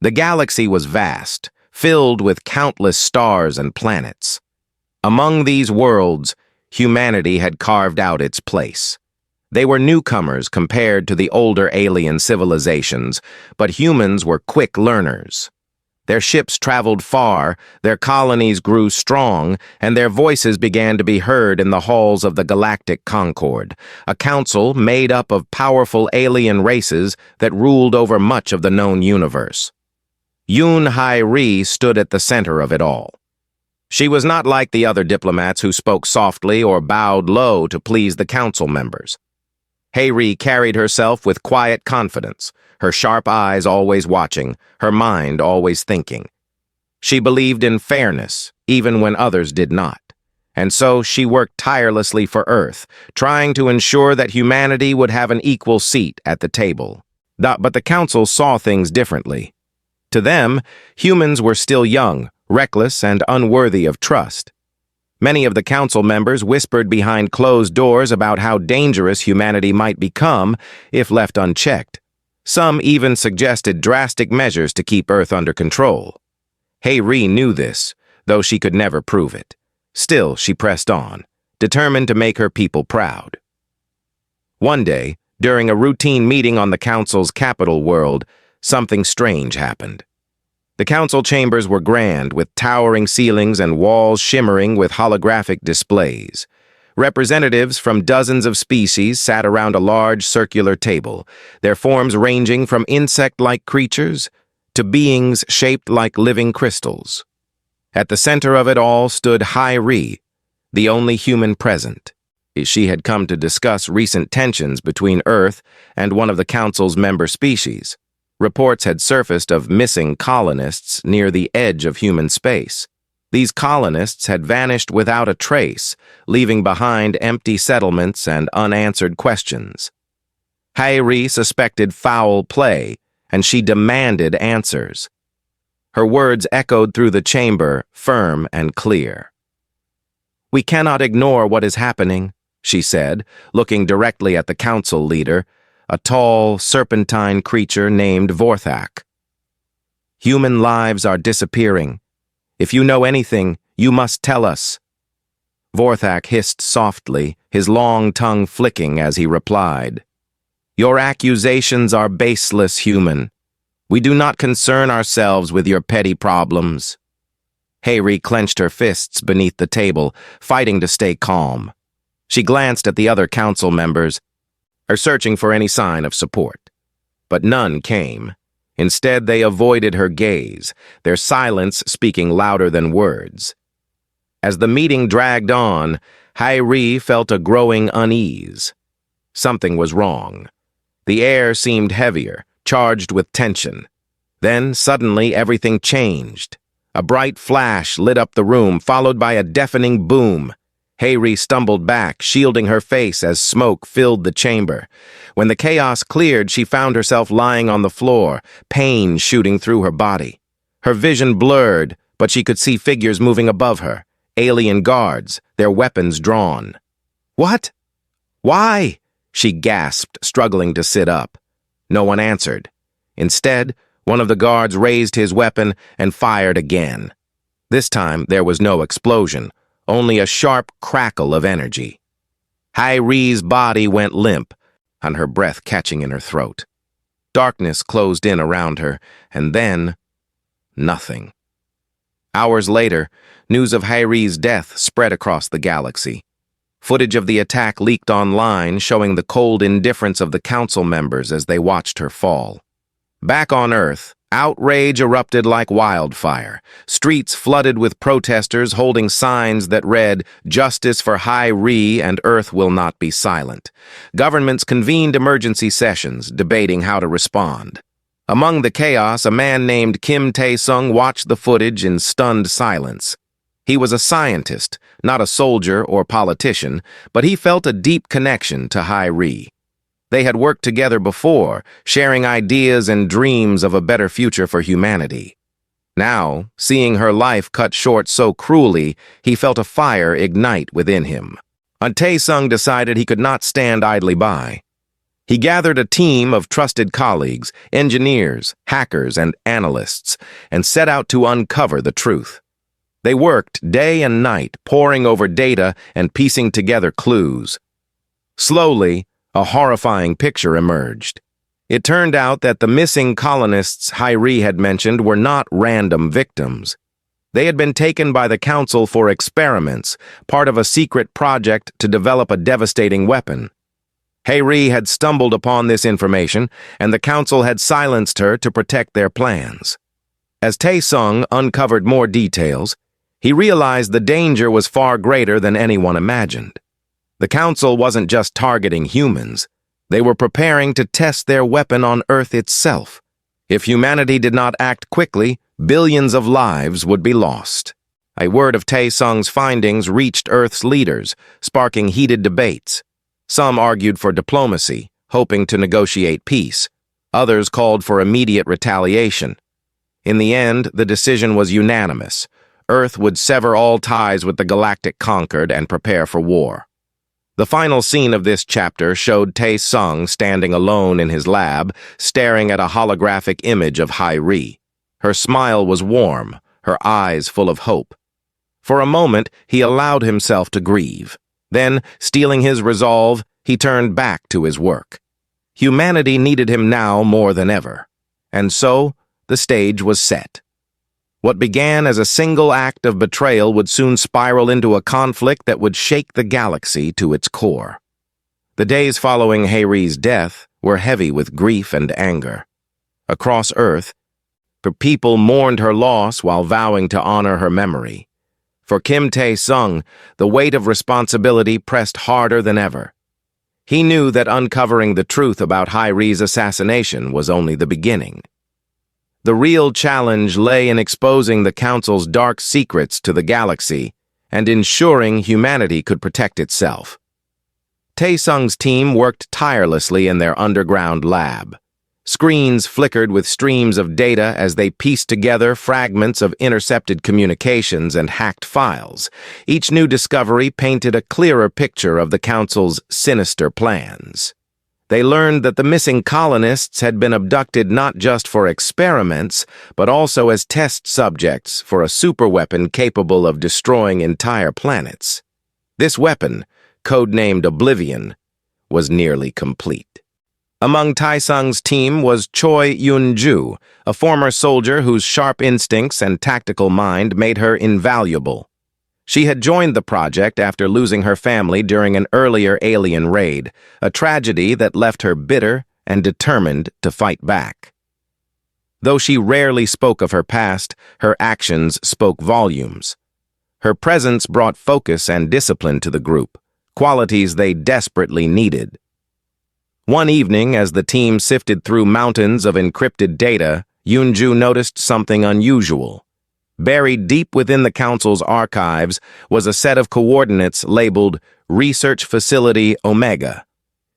The galaxy was vast, filled with countless stars and planets. Among these worlds, humanity had carved out its place. They were newcomers compared to the older alien civilizations, but humans were quick learners. Their ships traveled far, their colonies grew strong, and their voices began to be heard in the halls of the Galactic Concord, a council made up of powerful alien races that ruled over much of the known universe. Yoon Hai-Ri stood at the center of it all. She was not like the other diplomats who spoke softly or bowed low to please the council members. Hai-Ri carried herself with quiet confidence, her sharp eyes always watching, her mind always thinking. She believed in fairness, even when others did not. And so she worked tirelessly for Earth, trying to ensure that humanity would have an equal seat at the table. But the council saw things differently. To them, humans were still young, reckless, and unworthy of trust. Many of the council members whispered behind closed doors about how dangerous humanity might become if left unchecked. Some even suggested drastic measures to keep Earth under control. Hai-Ri knew this, though she could never prove it. Still, she pressed on, determined to make her people proud. One day, during a routine meeting on the council's capital world, something strange happened. The council chambers were grand, with towering ceilings and walls shimmering with holographic displays. Representatives from dozens of species sat around a large circular table, their forms ranging from insect-like creatures to beings shaped like living crystals. At the center of it all stood Hai-Ri, the only human present. She had come to discuss recent tensions between Earth and one of the council's member species. Reports had surfaced of missing colonists near the edge of human space. These colonists had vanished without a trace, leaving behind empty settlements and unanswered questions. Hai-Ri suspected foul play, and she demanded answers. Her words echoed through the chamber, firm and clear. "We cannot ignore what is happening," she said, looking directly at the council leader, a tall, serpentine creature named Vorthak. "Human lives are disappearing. If you know anything, you must tell us." Vorthak hissed softly, his long tongue flicking as he replied, "Your accusations are baseless, human. We do not concern ourselves with your petty problems." Hai-Ri clenched her fists beneath the table, fighting to stay calm. She glanced at the other council members, searching for any sign of support. But none came. Instead, they avoided her gaze, their silence speaking louder than words. As the meeting dragged on, Hai-Ri felt a growing unease. Something was wrong. The air seemed heavier, charged with tension. Then, suddenly, everything changed. A bright flash lit up the room, followed by a deafening boom. Hai-Ri stumbled back, shielding her face as smoke filled the chamber. When the chaos cleared, she found herself lying on the floor, pain shooting through her body. Her vision blurred, but she could see figures moving above her, alien guards, their weapons drawn. "What? Why?" she gasped, struggling to sit up. No one answered. Instead, one of the guards raised his weapon and fired again. This time, there was no explosion, only a sharp crackle of energy. Hai-Ri's body went limp, and her breath catching in her throat. Darkness closed in around her, and then, nothing. Hours later, news of Hai-Ri's death spread across the galaxy. Footage of the attack leaked online, showing the cold indifference of the council members as they watched her fall. Back on Earth, outrage erupted like wildfire. Streets flooded with protesters holding signs that read, "Justice for Hai-Ri and Earth will not be silent." Governments convened emergency sessions, debating how to respond. Among the chaos, a man named Kim Tae-sung watched the footage in stunned silence. He was a scientist, not a soldier or politician, but he felt a deep connection to Hai-Ri. They had worked together before, sharing ideas and dreams of a better future for humanity. Now, seeing her life cut short so cruelly, he felt a fire ignite within him. Tae-sung decided he could not stand idly by. He gathered a team of trusted colleagues, engineers, hackers, and analysts, and set out to uncover the truth. They worked day and night, poring over data and piecing together clues. Slowly, a horrifying picture emerged. It turned out that the missing colonists HFY had mentioned were not random victims. They had been taken by the Council for experiments, part of a secret project to develop a devastating weapon. HFY had stumbled upon this information, and the Council had silenced her to protect their plans. As Tae-sung uncovered more details, he realized the danger was far greater than anyone imagined. The Council wasn't just targeting humans. They were preparing to test their weapon on Earth itself. If humanity did not act quickly, billions of lives would be lost. A word of Tae-sung's findings reached Earth's leaders, sparking heated debates. Some argued for diplomacy, hoping to negotiate peace. Others called for immediate retaliation. In the end, the decision was unanimous. Earth would sever all ties with the galactic conquered and prepare for war. The final scene of this chapter showed Tae-sung standing alone in his lab, staring at a holographic image of HFY. Her smile was warm, her eyes full of hope. For a moment, he allowed himself to grieve. Then, steeling his resolve, he turned back to his work. Humanity needed him now more than ever. And so, the stage was set. What began as a single act of betrayal would soon spiral into a conflict that would shake the galaxy to its core. The days following HFY's death were heavy with grief and anger. Across Earth, people mourned her loss while vowing to honor her memory. For Kim Tae-sung, the weight of responsibility pressed harder than ever. He knew that uncovering the truth about HFY's assassination was only the beginning. The real challenge lay in exposing the Council's dark secrets to the galaxy and ensuring humanity could protect itself. Tae-sung's team worked tirelessly in their underground lab. Screens flickered with streams of data as they pieced together fragments of intercepted communications and hacked files. Each new discovery painted a clearer picture of the Council's sinister plans. They learned that the missing colonists had been abducted not just for experiments, but also as test subjects for a superweapon capable of destroying entire planets. This weapon, codenamed Oblivion, was nearly complete. Among Tae-sung's team was Choi Yoon-ju, a former soldier whose sharp instincts and tactical mind made her invaluable. She had joined the project after losing her family during an earlier alien raid, a tragedy that left her bitter and determined to fight back. Though she rarely spoke of her past, her actions spoke volumes. Her presence brought focus and discipline to the group, qualities they desperately needed. One evening, as the team sifted through mountains of encrypted data, Yoon-ju noticed something unusual. Buried deep within the Council's archives was a set of coordinates labeled Research Facility Omega.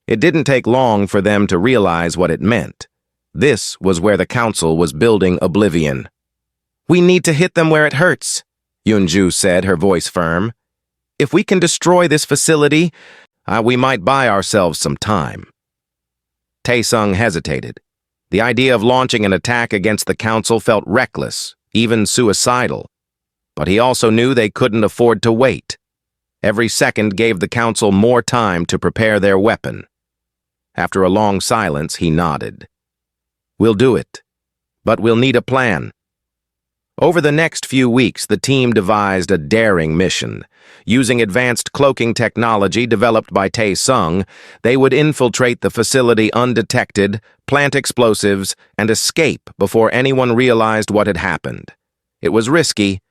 It didn't take long for them to realize what it meant. This was where the Council was building Oblivion. "We need to hit them where it hurts," Yoon-ju said, her voice firm. "If we can destroy this facility, we might buy ourselves some time." Tae-sung hesitated. The idea of launching an attack against the Council felt reckless, even suicidal. But he also knew they couldn't afford to wait. Every second gave the Council more time to prepare their weapon. After a long silence, he nodded. "We'll do it, but we'll need a plan." Over the next few weeks, the team devised a daring mission. Using advanced cloaking technology developed by Tae-sung, they would infiltrate the facility undetected, plant explosives, and escape before anyone realized what had happened. It was risky,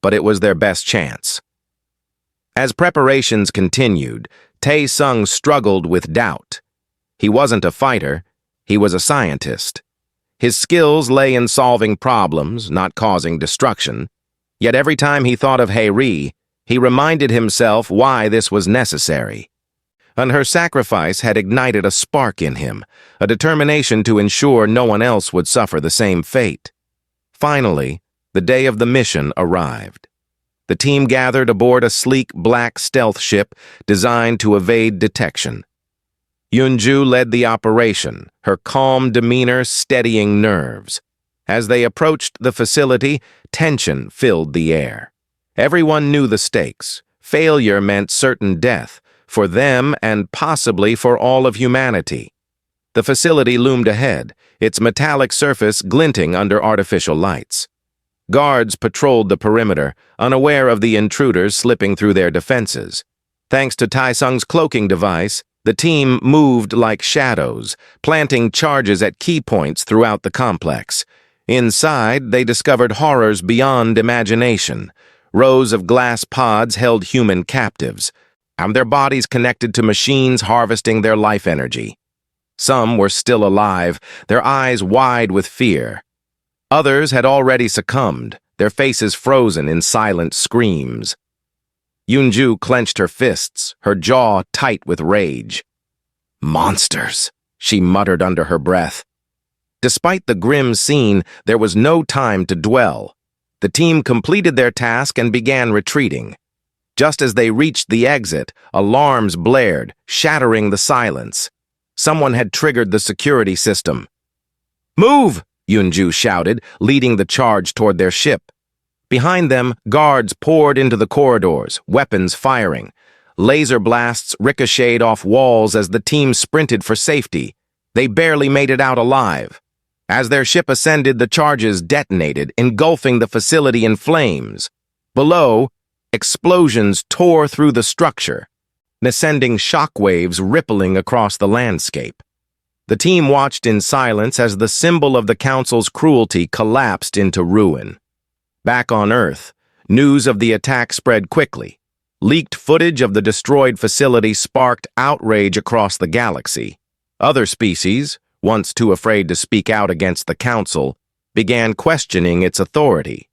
but it was their best chance. As preparations continued, Tae-sung struggled with doubt. He wasn't a fighter, he was a scientist. His skills lay in solving problems, not causing destruction. Yet every time he thought of HFY, he reminded himself why this was necessary. And her sacrifice had ignited a spark in him, a determination to ensure no one else would suffer the same fate. Finally, the day of the mission arrived. The team gathered aboard a sleek black stealth ship designed to evade detection. Yunju led the operation, her calm demeanor steadying nerves. As they approached the facility, tension filled the air. Everyone knew the stakes. Failure meant certain death, for them and possibly for all of humanity. The facility loomed ahead, its metallic surface glinting under artificial lights. Guards patrolled the perimeter, unaware of the intruders slipping through their defenses. Thanks to Tai-Sung's cloaking device, the team moved like shadows, planting charges at key points throughout the complex. Inside, they discovered horrors beyond imagination. Rows of glass pods held human captives, and their bodies connected to machines harvesting their life energy. Some were still alive, their eyes wide with fear. Others had already succumbed, their faces frozen in silent screams. Yunju clenched her fists, her jaw tight with rage. "Monsters," she muttered under her breath. Despite the grim scene, there was no time to dwell. The team completed their task and began retreating. Just as they reached the exit, alarms blared, shattering the silence. Someone had triggered the security system. "Move!" Yunju shouted, leading the charge toward their ship. Behind them, guards poured into the corridors, weapons firing. Laser blasts ricocheted off walls as the team sprinted for safety. They barely made it out alive. As their ship ascended, the charges detonated, engulfing the facility in flames. Below, explosions tore through the structure, sending shockwaves rippling across the landscape. The team watched in silence as the symbol of the Council's cruelty collapsed into ruin. Back on Earth, news of the attack spread quickly. Leaked footage of the destroyed facility sparked outrage across the galaxy. Other species, once too afraid to speak out against the Council, began questioning its authority.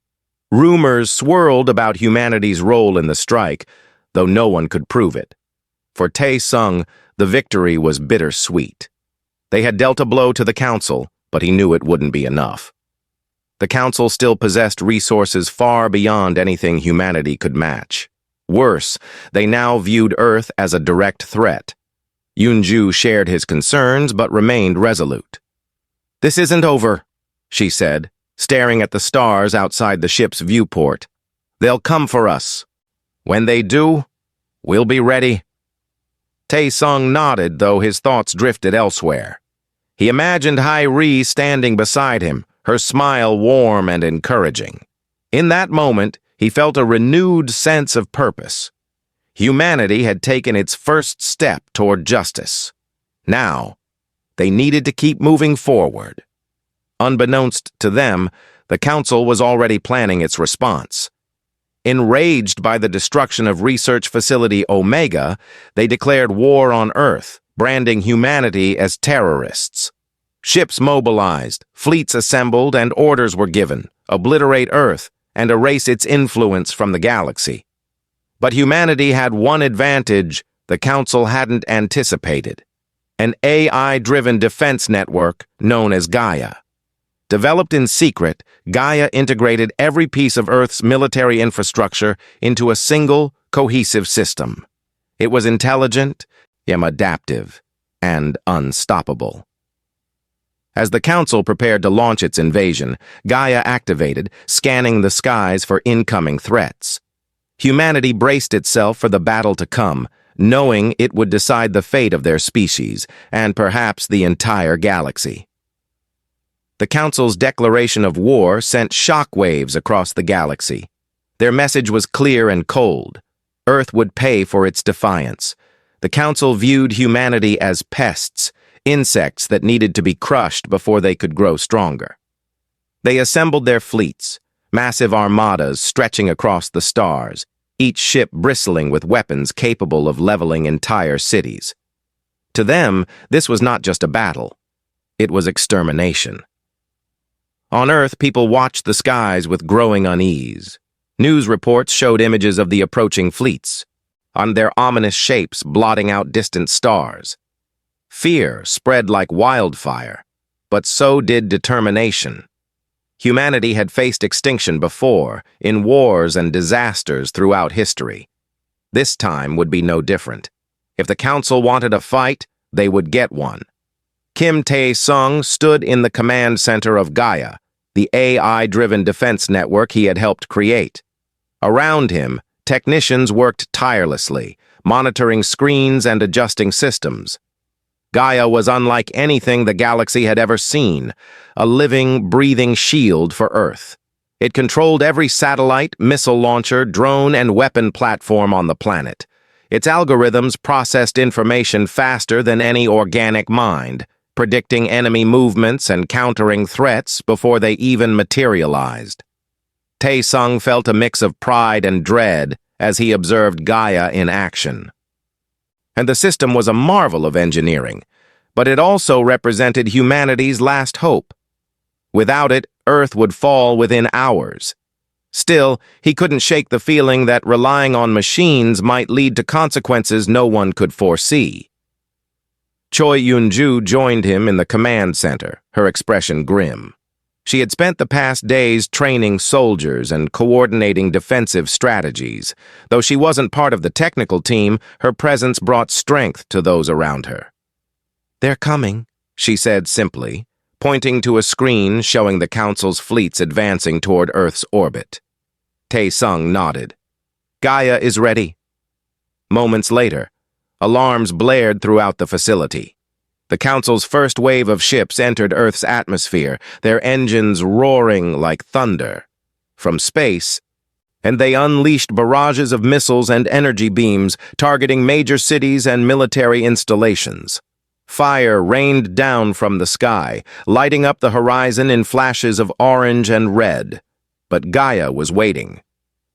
Rumors swirled about humanity's role in the strike, though no one could prove it. For Tai-Sung, the victory was bittersweet. They had dealt a blow to the Council, but he knew it wouldn't be enough. The Council still possessed resources far beyond anything humanity could match. Worse, they now viewed Earth as a direct threat. Yunju shared his concerns but remained resolute. "This isn't over," she said, staring at the stars outside the ship's viewport. "They'll come for us. When they do, we'll be ready." Tai-Sung nodded, though his thoughts drifted elsewhere. He imagined Hai-Ri standing beside him, her smile warm and encouraging. In that moment, he felt a renewed sense of purpose. Humanity had taken its first step toward justice. Now, they needed to keep moving forward. Unbeknownst to them, the Council was already planning its response. Enraged by the destruction of research facility Omega, they declared war on Earth, branding humanity as terrorists. Ships mobilized, fleets assembled, and orders were given: obliterate Earth and erase its influence from the galaxy. But humanity had one advantage the Council hadn't anticipated: an AI-driven defense network known as Gaia. Developed in secret, Gaia integrated every piece of Earth's military infrastructure into a single, cohesive system. It was intelligent, adaptive, and unstoppable. As the Council prepared to launch its invasion, Gaia activated, scanning the skies for incoming threats. Humanity braced itself for the battle to come, knowing it would decide the fate of their species, and perhaps the entire galaxy. The Council's declaration of war sent shockwaves across the galaxy. Their message was clear and cold. Earth would pay for its defiance. The Council viewed humanity as pests, insects that needed to be crushed before they could grow stronger. They assembled their fleets, massive armadas stretching across the stars, each ship bristling with weapons capable of leveling entire cities. To them, this was not just a battle. It was extermination. On Earth, people watched the skies with growing unease. News reports showed images of the approaching fleets, on their ominous shapes blotting out distant stars. Fear spread like wildfire, but so did determination. Humanity had faced extinction before, in wars and disasters throughout history. This time would be no different. If the Council wanted a fight, they would get one. Kim Tae-sung stood in the command center of Gaia, the AI-driven defense network he had helped create. Around him, technicians worked tirelessly, monitoring screens and adjusting systems. Gaia was unlike anything the galaxy had ever seen, a living, breathing shield for Earth. It controlled every satellite, missile launcher, drone, and weapon platform on the planet. Its algorithms processed information faster than any organic mind, predicting enemy movements and countering threats before they even materialized. Tae-sung felt a mix of pride and dread as he observed Gaia in action. And the system was a marvel of engineering, but it also represented humanity's last hope. Without it, Earth would fall within hours. Still, he couldn't shake the feeling that relying on machines might lead to consequences no one could foresee. Choi Yun-ju joined him in the command center, her expression grim. She had spent the past days training soldiers and coordinating defensive strategies. Though she wasn't part of the technical team, her presence brought strength to those around her. "They're coming," she said simply, pointing to a screen showing the Council's fleets advancing toward Earth's orbit. Tae-sung nodded. "Gaia is ready." Moments later, alarms blared throughout the facility. The Council's first wave of ships entered Earth's atmosphere, their engines roaring like thunder. From space, and they unleashed barrages of missiles and energy beams, targeting major cities and military installations. Fire rained down from the sky, lighting up the horizon in flashes of orange and red. But Gaia was waiting.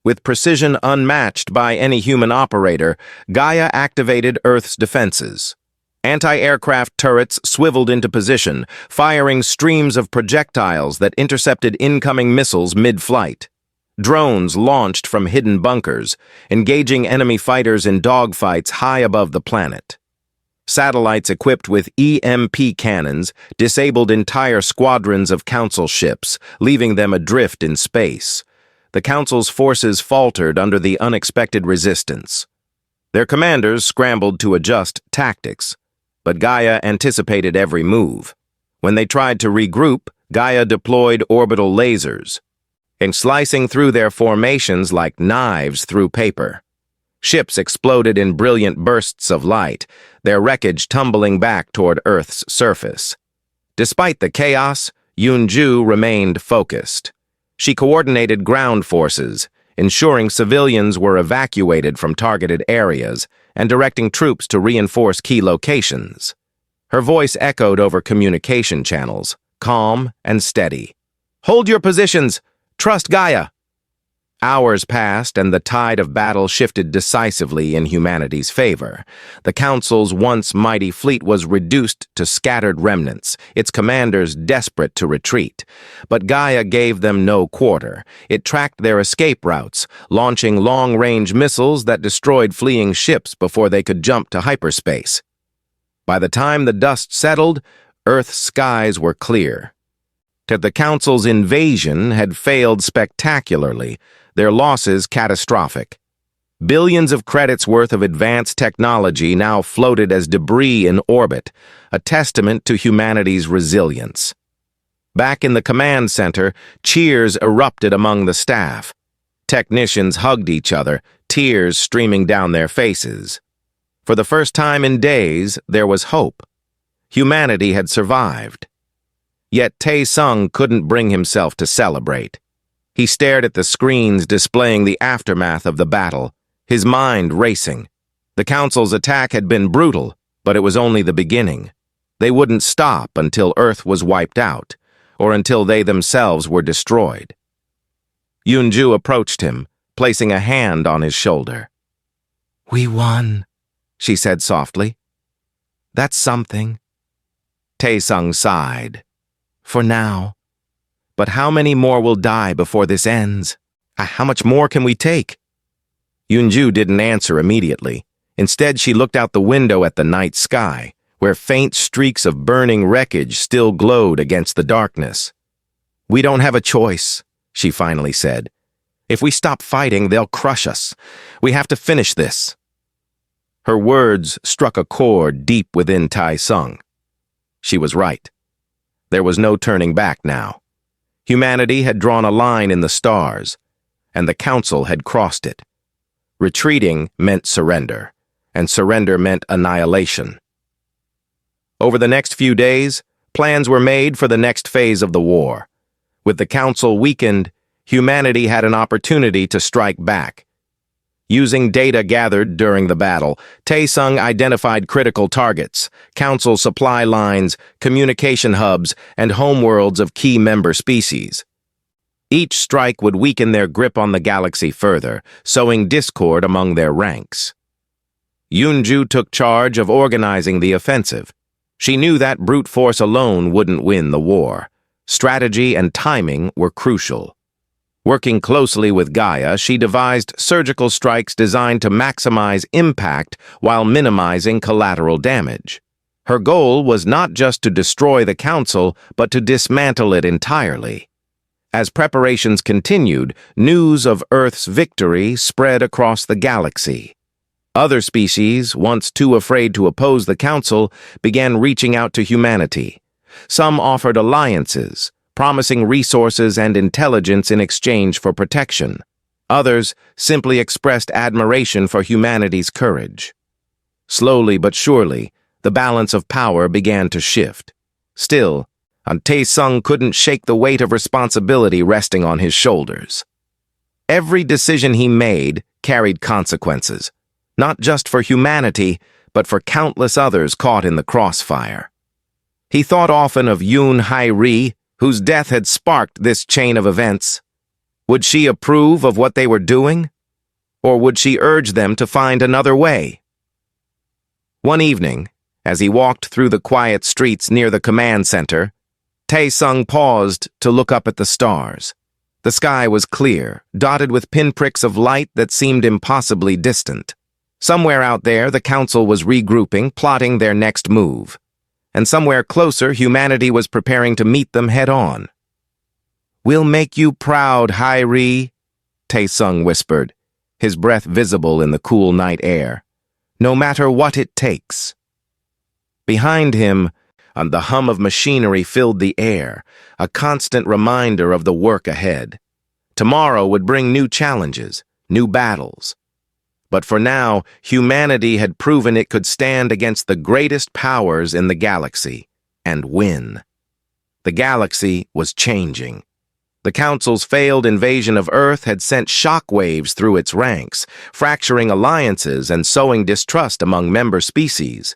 With precision unmatched by any human operator, Gaia activated Earth's defenses. Anti-aircraft turrets swiveled into position, firing streams of projectiles that intercepted incoming missiles mid-flight. Drones launched from hidden bunkers, engaging enemy fighters in dogfights high above the planet. Satellites equipped with EMP cannons disabled entire squadrons of Council ships, leaving them adrift in space. The Council's forces faltered under the unexpected resistance. Their commanders scrambled to adjust tactics, but Gaia anticipated every move. When they tried to regroup, Gaia deployed orbital lasers, and slicing through their formations like knives through paper. Ships exploded in brilliant bursts of light, their wreckage tumbling back toward Earth's surface. Despite the chaos, Yun-ju remained focused. She coordinated ground forces, ensuring civilians were evacuated from targeted areas and directing troops to reinforce key locations. Her voice echoed over communication channels, calm and steady. "Hold your positions! Trust Gaia!" Hours passed, and the tide of battle shifted decisively in humanity's favor. The Council's once mighty fleet was reduced to scattered remnants, its commanders desperate to retreat. But Gaia gave them no quarter. It tracked their escape routes, launching long-range missiles that destroyed fleeing ships before they could jump to hyperspace. By the time the dust settled, Earth's skies were clear. The Council's invasion had failed spectacularly, their losses catastrophic. Billions of credits worth of advanced technology now floated as debris in orbit, a testament to humanity's resilience. Back in the command center, cheers erupted among the staff. Technicians hugged each other, tears streaming down their faces. For the first time in days, there was hope. Humanity had survived. Yet Tae-sung couldn't bring himself to celebrate. He stared at the screens displaying the aftermath of the battle, his mind racing. The Council's attack had been brutal, but it was only the beginning. They wouldn't stop until Earth was wiped out, or until they themselves were destroyed. Yun-ju approached him, placing a hand on his shoulder. "We won," she said softly. "That's something." Tae-sung sighed. "For now. But how many more will die before this ends? How much more can we take?" Yun-ju didn't answer immediately. Instead, she looked out the window at the night sky, where faint streaks of burning wreckage still glowed against the darkness. "We don't have a choice," she finally said. "If we stop fighting, they'll crush us. We have to finish this." Her words struck a chord deep within Tai Sung. She was right. There was no turning back now. Humanity had drawn a line in the stars, and the Council had crossed it. Retreating meant surrender, and surrender meant annihilation. Over the next few days, plans were made for the next phase of the war. With the Council weakened, humanity had an opportunity to strike back. Using data gathered during the battle, Tai Sung identified critical targets, Council supply lines, communication hubs, and homeworlds of key member species. Each strike would weaken their grip on the galaxy further, sowing discord among their ranks. Yunju took charge of organizing the offensive. She knew that brute force alone wouldn't win the war. Strategy and timing were crucial. Working closely with Gaia, she devised surgical strikes designed to maximize impact while minimizing collateral damage. Her goal was not just to destroy the Council, but to dismantle it entirely. As preparations continued, news of Earth's victory spread across the galaxy. Other species, once too afraid to oppose the Council, began reaching out to humanity. Some offered alliances, promising resources and intelligence in exchange for protection. Others simply expressed admiration for humanity's courage. Slowly but surely, the balance of power began to shift. Still, Tai Sung couldn't shake the weight of responsibility resting on his shoulders. Every decision he made carried consequences, not just for humanity, but for countless others caught in the crossfire. He thought often of Yoon Hai-ri, whose death had sparked this chain of events. Would she approve of what they were doing? Or would she urge them to find another way? One evening, as he walked through the quiet streets near the command center, Tai Sung paused to look up at the stars. The sky was clear, dotted with pinpricks of light that seemed impossibly distant. Somewhere out there, the Council was regrouping, plotting their next move. And somewhere closer, humanity was preparing to meet them head-on. "We'll make you proud, Hai-ri," Tai Sung whispered, his breath visible in the cool night air. "No matter what it takes." Behind him, the hum of machinery filled the air, a constant reminder of the work ahead. Tomorrow would bring new challenges, new battles. But for now, humanity had proven it could stand against the greatest powers in the galaxy and win. The galaxy was changing. The Council's failed invasion of Earth had sent shockwaves through its ranks, fracturing alliances and sowing distrust among member species.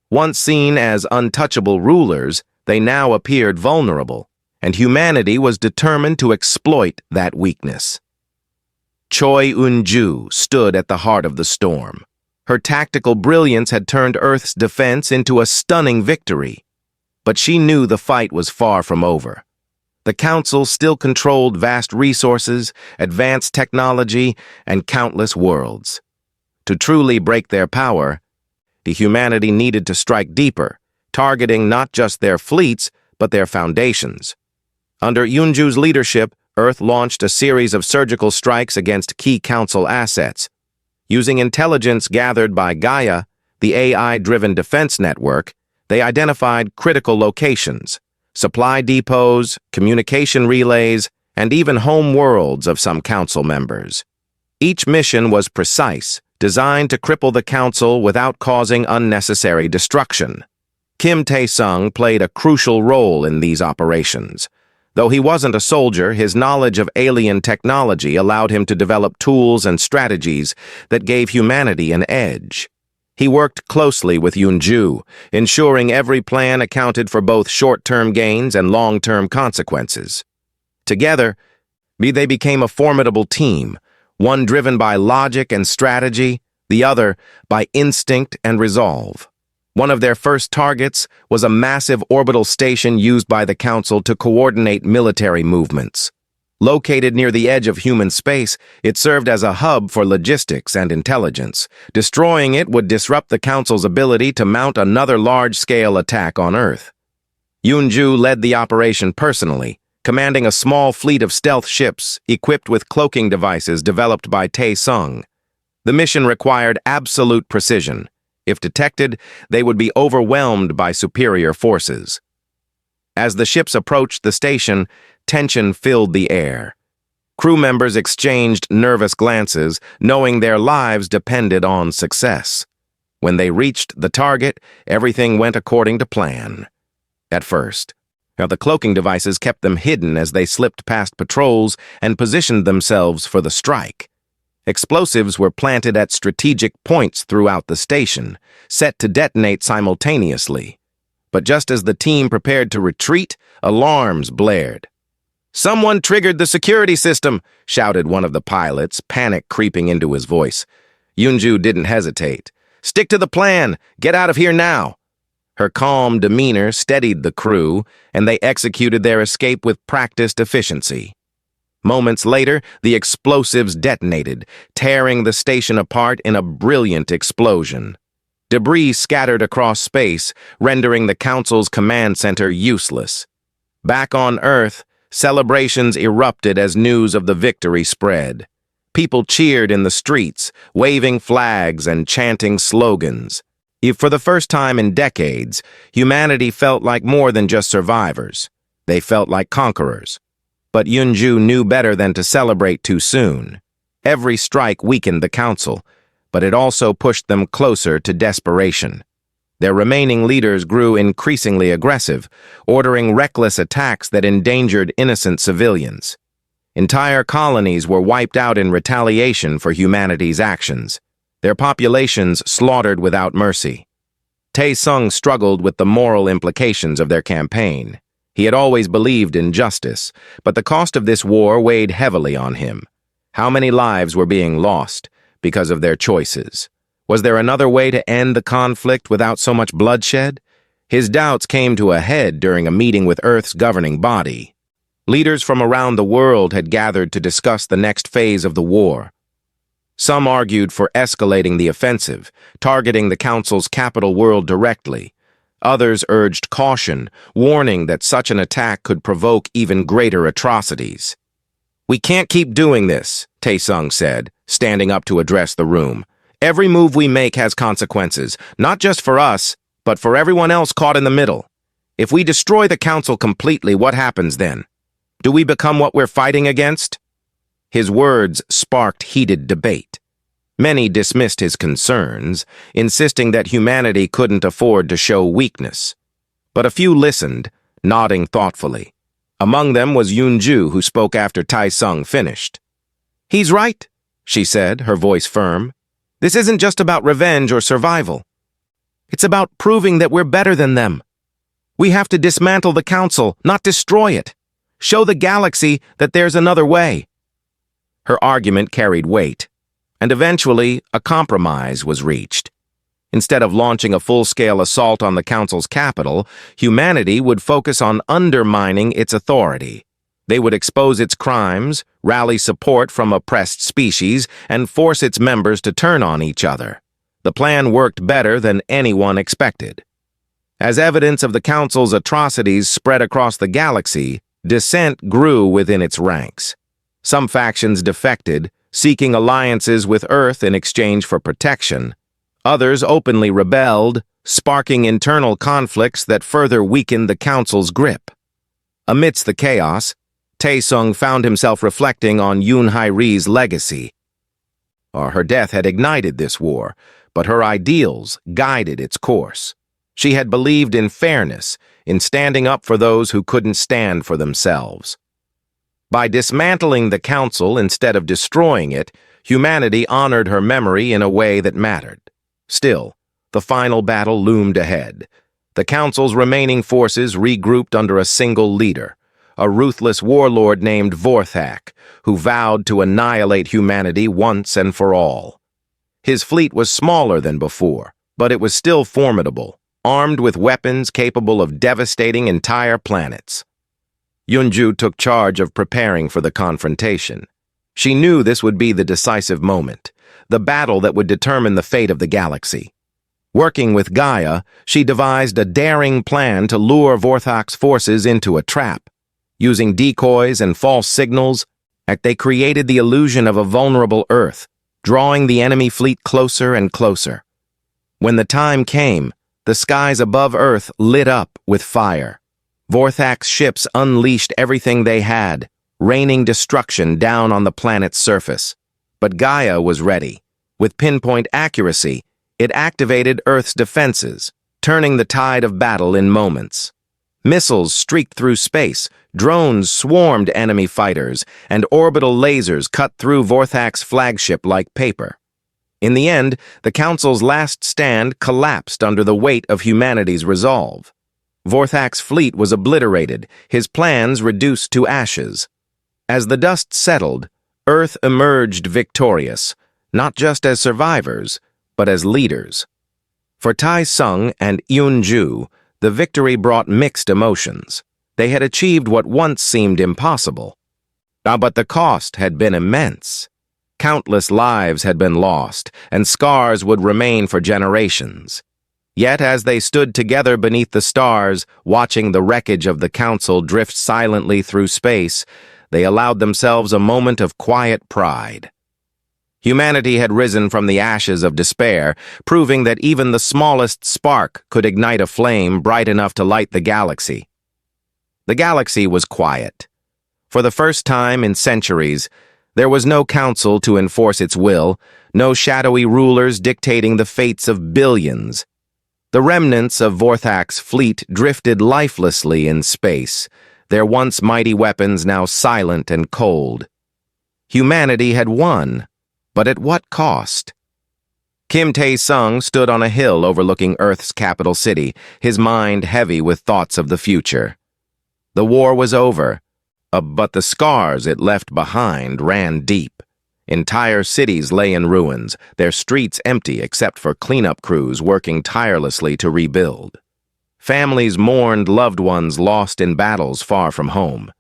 Once seen as untouchable rulers, they now appeared vulnerable, and humanity was determined to exploit that weakness. Choi Eun-ju stood at the heart of the storm. Her tactical brilliance had turned Earth's defense into a stunning victory. But she knew the fight was far from over. The Council still controlled vast resources, advanced technology, and countless worlds. To truly break their power, the humanity needed to strike deeper, targeting not just their fleets, but their foundations. Under Yunju's leadership, Earth launched a series of surgical strikes against key Council assets. Using intelligence gathered by Gaia, the AI-driven defense network, they identified critical locations, supply depots, communication relays, and even home worlds of some Council members. Each mission was precise, designed to cripple the Council without causing unnecessary destruction. Kim Tae-sung played a crucial role in these operations. Though he wasn't a soldier, his knowledge of alien technology allowed him to develop tools and strategies that gave humanity an edge. He worked closely with Yunju, ensuring every plan accounted for both short-term gains and long-term consequences. Together, they became a formidable team, one driven by logic and strategy, the other by instinct and resolve. One of their first targets was a massive orbital station used by the Council to coordinate military movements. Located near the edge of human space, it served as a hub for logistics and intelligence. Destroying it would disrupt the Council's ability to mount another large-scale attack on Earth. Yunju led the operation personally, commanding a small fleet of stealth ships equipped with cloaking devices developed by Tae-sung. The mission required absolute precision. If detected, they would be overwhelmed by superior forces. As the ships approached the station, tension filled the air. Crew members exchanged nervous glances, knowing their lives depended on success. When they reached the target, everything went according to plan. At first, the cloaking devices kept them hidden as they slipped past patrols and positioned themselves for the strike. Explosives were planted at strategic points throughout the station, set to detonate simultaneously. But just as the team prepared to retreat, alarms blared. "Someone triggered the security system," shouted one of the pilots, panic creeping into his voice. Yunju didn't hesitate. "Stick to the plan. Get out of here now." Her calm demeanor steadied the crew, and they executed their escape with practiced efficiency. Moments later, the explosives detonated, tearing the station apart in a brilliant explosion. Debris scattered across space, rendering the Council's command center useless. Back on Earth, celebrations erupted as news of the victory spread. People cheered in the streets, waving flags and chanting slogans. For the first time in decades, humanity felt like more than just survivors. They felt like conquerors. But Yunju knew better than to celebrate too soon. Every strike weakened the Council, but it also pushed them closer to desperation. Their remaining leaders grew increasingly aggressive, ordering reckless attacks that endangered innocent civilians. Entire colonies were wiped out in retaliation for humanity's actions, their populations slaughtered without mercy. Tae-sung struggled with the moral implications of their campaign. He had always believed in justice, but the cost of this war weighed heavily on him. How many lives were being lost because of their choices? Was there another way to end the conflict without so much bloodshed? His doubts came to a head during a meeting with Earth's governing body. Leaders from around the world had gathered to discuss the next phase of the war. Some argued for escalating the offensive, targeting the Council's capital world directly. Others urged caution, warning that such an attack could provoke even greater atrocities. "We can't keep doing this," Tae-sung said, standing up to address the room. "Every move we make has consequences, not just for us, but for everyone else caught in the middle. If we destroy the Council completely, what happens then? Do we become what we're fighting against?" His words sparked heated debate. Many dismissed his concerns, insisting that humanity couldn't afford to show weakness. But a few listened, nodding thoughtfully. Among them was Yunju, who spoke after Tae-sung finished. "He's right," she said, her voice firm. "This isn't just about revenge or survival. It's about proving that we're better than them. We have to dismantle the Council, not destroy it. Show the galaxy that there's another way." Her argument carried weight, and eventually a compromise was reached. Instead of launching a full-scale assault on the Council's capital, humanity would focus on undermining its authority. They would expose its crimes, rally support from oppressed species, and force its members to turn on each other. The plan worked better than anyone expected. As evidence of the Council's atrocities spread across the galaxy, dissent grew within its ranks. Some factions defected, seeking alliances with Earth in exchange for protection. Others openly rebelled, sparking internal conflicts that further weakened the Council's grip. Amidst the chaos, Tae-sung found himself reflecting on Yoon Hae-ri's legacy. Her death had ignited this war, but her ideals guided its course. She had believed in fairness, in standing up for those who couldn't stand for themselves. By dismantling the Council instead of destroying it, humanity honored her memory in a way that mattered. Still, the final battle loomed ahead. The Council's remaining forces regrouped under a single leader, a ruthless warlord named Vorthak, who vowed to annihilate humanity once and for all. His fleet was smaller than before, but it was still formidable, armed with weapons capable of devastating entire planets. Yunju took charge of preparing for the confrontation. She knew this would be the decisive moment, the battle that would determine the fate of the galaxy. Working with Gaia, she devised a daring plan to lure Vorthak's forces into a trap. Using decoys and false signals, they created the illusion of a vulnerable Earth, drawing the enemy fleet closer and closer. When the time came, the skies above Earth lit up with fire. Vorthak's ships unleashed everything they had, raining destruction down on the planet's surface. But Gaia was ready. With pinpoint accuracy, it activated Earth's defenses, turning the tide of battle in moments. Missiles streaked through space, drones swarmed enemy fighters, and orbital lasers cut through Vorthak's flagship like paper. In the end, the Council's last stand collapsed under the weight of humanity's resolve. Vorthak's fleet was obliterated, his plans reduced to ashes. As the dust settled, Earth emerged victorious, not just as survivors, but as leaders. For Tai Sung and Yunju, the victory brought mixed emotions. They had achieved what once seemed impossible. But the cost had been immense. Countless lives had been lost, and scars would remain for generations. Yet as they stood together beneath the stars, watching the wreckage of the Council drift silently through space, they allowed themselves a moment of quiet pride. Humanity had risen from the ashes of despair, proving that even the smallest spark could ignite a flame bright enough to light the galaxy. The galaxy was quiet. For the first time in centuries, there was no council to enforce its will, no shadowy rulers dictating the fates of billions. The remnants of Vorthak's fleet drifted lifelessly in space, their once mighty weapons now silent and cold. Humanity had won, but at what cost? Kim Tae-sung stood on a hill overlooking Earth's capital city, his mind heavy with thoughts of the future. The war was over, but the scars it left behind ran deep. Entire cities lay in ruins, their streets empty except for cleanup crews working tirelessly to rebuild. Families mourned loved ones lost in battles far from home.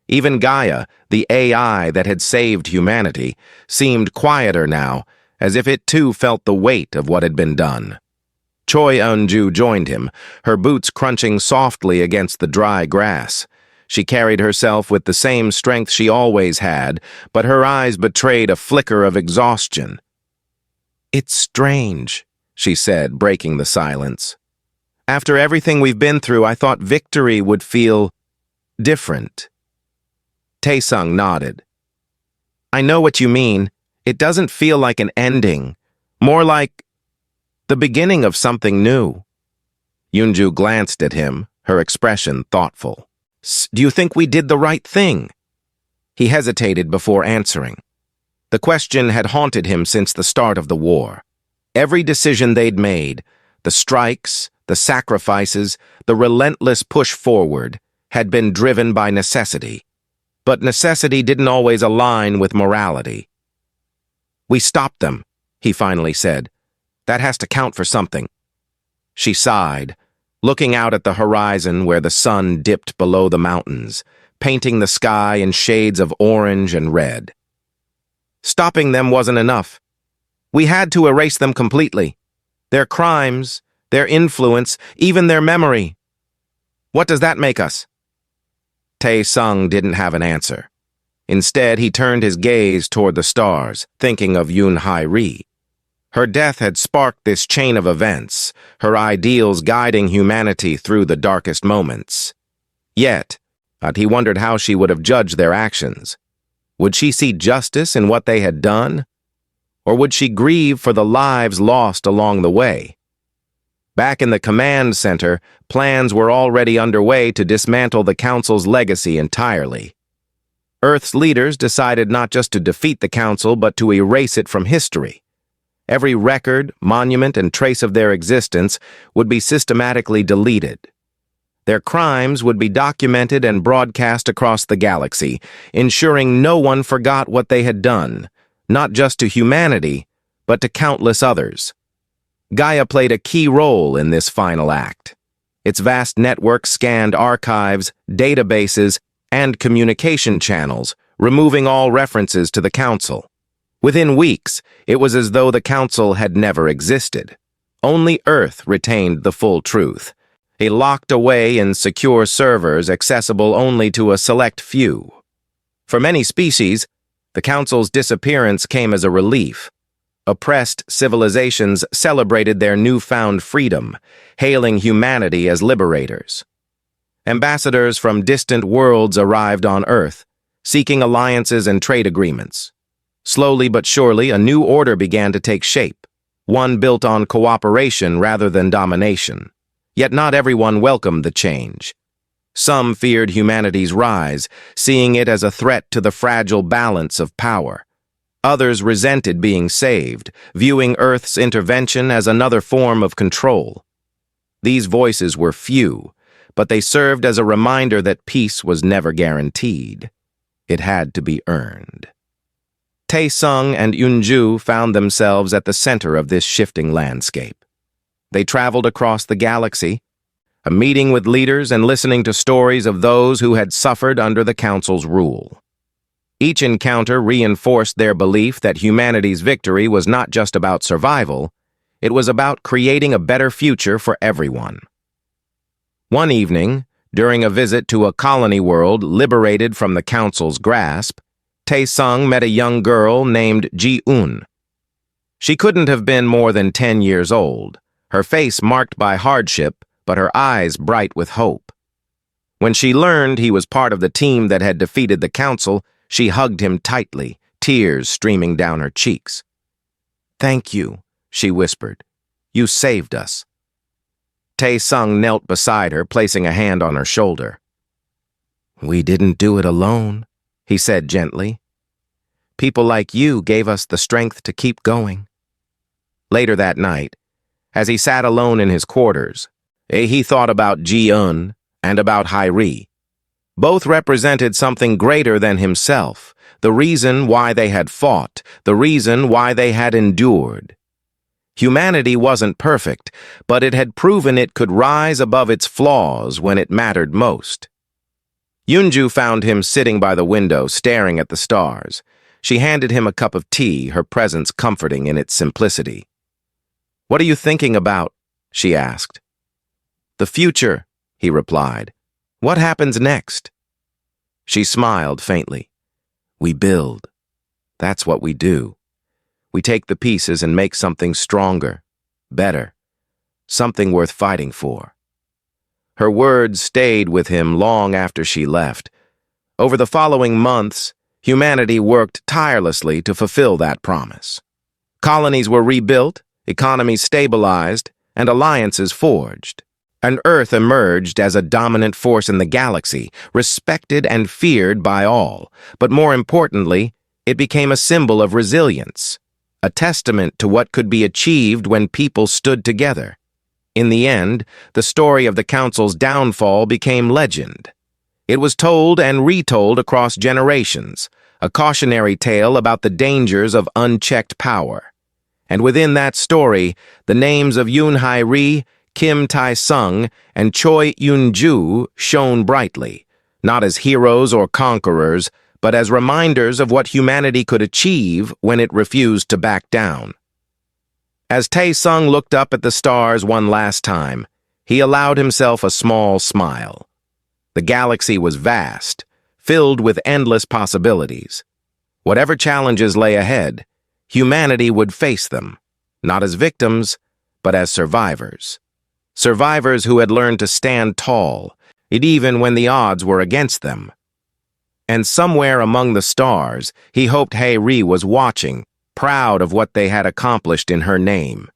Even Gaia, the AI that had saved humanity, seemed quieter now, as if it too felt the weight of what had been done. Choi Eun-ju joined him, her boots crunching softly against the dry grass. She carried herself with the same strength she always had, but her eyes betrayed a flicker of exhaustion. "It's strange," she said, breaking the silence. "After everything we've been through, I thought victory would feel different." Tae-sung nodded. "I know what you mean. It doesn't feel like an ending. More like the beginning of something new." Yunju glanced at him, her expression thoughtful. "Do you think we did the right thing?" He hesitated before answering. The question had haunted him since the start of the war. Every decision they'd made, the strikes, the sacrifices, the relentless push forward, had been driven by necessity. But necessity didn't always align with morality. "We stopped them," he finally said. "That has to count for something." She sighed, looking out at the horizon where the sun dipped below the mountains, painting the sky in shades of orange and red. "Stopping them wasn't enough. We had to erase them completely. Their crimes, their influence, even their memory. What does that make us?" Tae-sung didn't have an answer. Instead, he turned his gaze toward the stars, thinking of Yoon Hai-ri. Her death had sparked this chain of events, her ideals guiding humanity through the darkest moments. Yet, he wondered how she would have judged their actions. Would she see justice in what they had done? Or would she grieve for the lives lost along the way? Back in the command center, plans were already underway to dismantle the Council's legacy entirely. Earth's leaders decided not just to defeat the Council, but to erase it from history. Every record, monument, and trace of their existence would be systematically deleted. Their crimes would be documented and broadcast across the galaxy, ensuring no one forgot what they had done, not just to humanity, but to countless others. Gaia played a key role in this final act. Its vast network scanned archives, databases, and communication channels, removing all references to the Council. Within weeks, it was as though the Council had never existed. Only Earth retained the full truth, locked away in secure servers accessible only to a select few. For many species, the Council's disappearance came as a relief. Oppressed civilizations celebrated their newfound freedom, hailing humanity as liberators. Ambassadors from distant worlds arrived on Earth, seeking alliances and trade agreements. Slowly but surely, a new order began to take shape, one built on cooperation rather than domination. Yet not everyone welcomed the change. Some feared humanity's rise, seeing it as a threat to the fragile balance of power. Others resented being saved, viewing Earth's intervention as another form of control. These voices were few, but they served as a reminder that peace was never guaranteed. It had to be earned. Tae-sung and Eunju found themselves at the center of this shifting landscape. They traveled across the galaxy, meeting with leaders and listening to stories of those who had suffered under the Council's rule. Each encounter reinforced their belief that humanity's victory was not just about survival, it was about creating a better future for everyone. One evening, during a visit to a colony world liberated from the Council's grasp, Tae-sung met a young girl named Ji-un. She couldn't have been more than 10 years old, her face marked by hardship, but her eyes bright with hope. When she learned he was part of the team that had defeated the Council, she hugged him tightly, tears streaming down her cheeks. "Thank you," she whispered. "You saved us." Tae-sung knelt beside her, placing a hand on her shoulder. "We didn't do it alone," he said gently. "People like you gave us the strength to keep going." Later that night, as he sat alone in his quarters, he thought about Ji-un and about Hairi. Both represented something greater than himself, the reason why they had fought, the reason why they had endured. Humanity wasn't perfect, but it had proven it could rise above its flaws when it mattered most. Eunju found him sitting by the window, staring at the stars. She handed him a cup of tea, her presence comforting in its simplicity. "What are you thinking about?" she asked. "The future," he replied. "What happens next?" She smiled faintly. "We build. That's what we do. We take the pieces and make something stronger, better, something worth fighting for." Her words stayed with him long after she left. Over the following months, humanity worked tirelessly to fulfill that promise. Colonies were rebuilt, economies stabilized, and alliances forged. And Earth emerged as a dominant force in the galaxy, respected and feared by all. But more importantly, it became a symbol of resilience, a testament to what could be achieved when people stood together. In the end, the story of the Council's downfall became legend. It was told and retold across generations, a cautionary tale about the dangers of unchecked power. And within that story, the names of Yoon Hairi, Kim Tae-sung, and Choi Eun-ju shone brightly, not as heroes or conquerors, but as reminders of what humanity could achieve when it refused to back down. As Tae-sung looked up at the stars one last time, he allowed himself a small smile. The galaxy was vast, filled with endless possibilities. Whatever challenges lay ahead, humanity would face them, not as victims, but as survivors. Survivors who had learned to stand tall, even when the odds were against them. And somewhere among the stars, he hoped Hairi was watching, proud of what they had accomplished in her name.